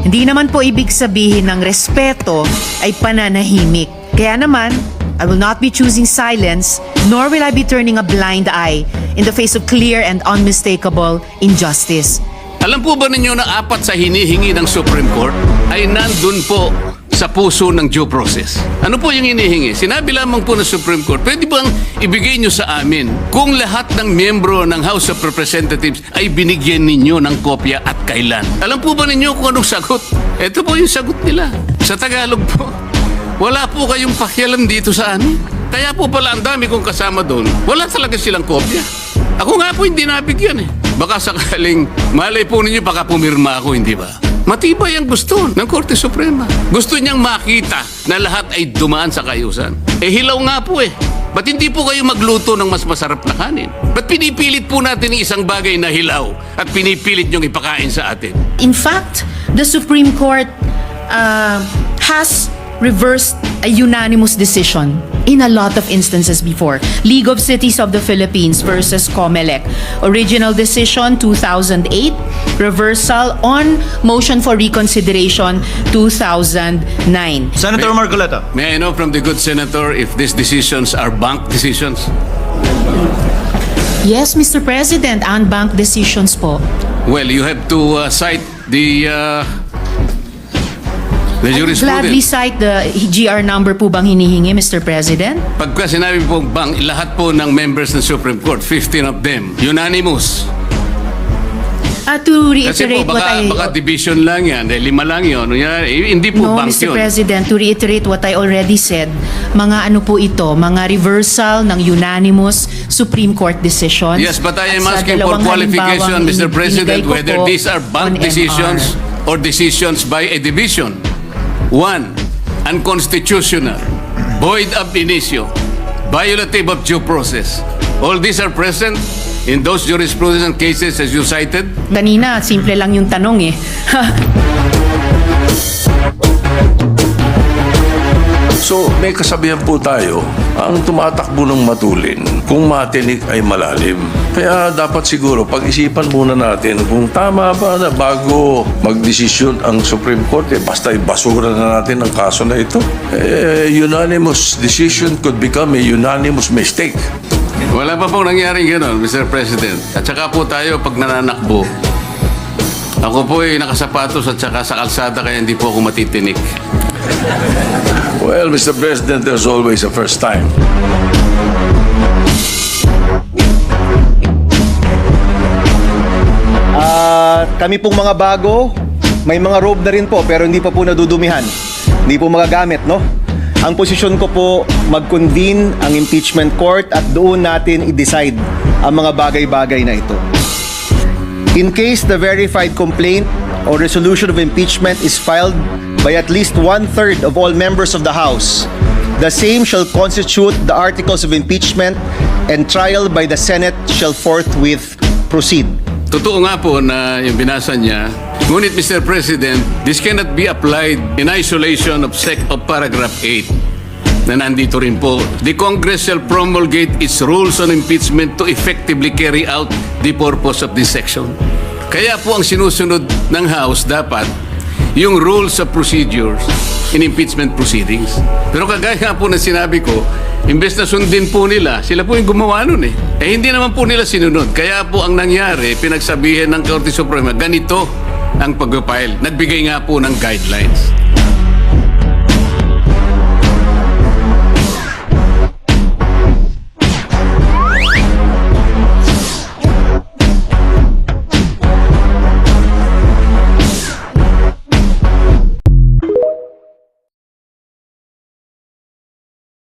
Hindi naman po ibig sabihin ng respeto ay pananahimik. Kaya naman, I will not be choosing silence, nor will I be turning a blind eye in the face of clear and unmistakable injustice. Alam po ba ninyo na apat sa hinihingi ng Supreme Court ay nandun po sa puso ng due process? Ano po yung hinihingi? Sinabi lamang po ng Supreme Court, pwede bang ibigay nyo sa amin kung lahat ng miyembro ng House of Representatives ay binigyan ninyo ng kopya at kailan? Alam po ba ninyo kung anong sagot? Ito po yung sagot nila. Sa Tagalog po, wala po kayong pakialam dito sa amin. Kaya po pala ang dami kong kasama doon, wala talaga silang kopya. Ako nga po hindi nabigyan eh. Baka sakaling malay po ninyo baka pumirma ako, hindi ba? Matibay ang gusto ng Korte Suprema. Gusto niyang makita na lahat ay dumaan sa kayusan. Eh hilaw nga po eh. Ba't hindi po kayo magluto ng mas masarap na kanin? Ba't pinipilit po natin ang isang bagay na hilaw at pinipilit niyong ipakain sa atin? In fact, the Supreme Court has reversed a unanimous decision in a lot of instances before. League of Cities of the Philippines versus COMELEC. Original decision 2008, reversal on motion for reconsideration 2009. Senator Marcoleta. May I know from the good senator if these decisions are bank decisions? Yes, Mr. President, unbanked decisions po. Well, you have to cite the I gladly jurisprudence. cite the GR number po bang hinihingi, Mr. President? Pagka sinabi po bang lahat po ng members ng Supreme Court, 15 of them, unanimous. To Kasi reiterate po what I... baka division lang yan, dahil 5 lang yun. Hindi po No, bank Mr. yun. President, to reiterate what I already said, mga ano po ito, mga reversal ng unanimous Supreme Court decisions. Yes, but I am At sa asking for dalawang qualification, halimbawang Mr. President, binigay ko whether po these are on bank MR. decisions or decisions by a division. 1. Unconstitutional, void ab initio, violative of due process. All these are present in those jurisprudence cases as you cited. Kanina, simple lang yung tanong eh. So, may kasabihan po tayo, ang tumatakbo ng matulin, kung matinik ay malalim. Kaya dapat siguro pag-isipan muna natin kung tama ba na bago magdesisyon ang Supreme Court, basta ibasura na natin ang kaso na ito. Unanimous decision could become a unanimous mistake. Wala pa pong nangyaring gano'n, Mr. President. At saka po tayo pag nananakbo, ako po ay nakasapatos at saka sa kalsada kaya hindi po ako matitinik. Well, Mr. President, there's always a first time. Kami pong mga bago, may mga robe na rin po pero hindi pa po nadudumihan. Hindi po magagamit, no? Ang posisyon ko po, mag-convene ang impeachment court at doon natin i-decide ang mga bagay-bagay na ito. In case the verified complaint or resolution of impeachment is filed by at least 1/3 of all members of the House, the same shall constitute the articles of impeachment and trial by the Senate shall forthwith proceed. Totoo nga po na yung binasa niya. Ngunit, Mr. President, this cannot be applied in isolation of paragraph 8 na nandito rin po. The Congress shall promulgate its rules on impeachment to effectively carry out the purpose of this section. Kaya po ang sinusunod ng House dapat yung rules of procedures in impeachment proceedings. Pero kagaya nga po na sinabi ko, imbes na sundin po nila, sila po yung gumawa nun eh. Eh hindi naman po nila sinunod. Kaya po ang nangyari, pinagsabihan ng Korte Suprema, ganito ang pag-file. Nagbigay nga po ng guidelines.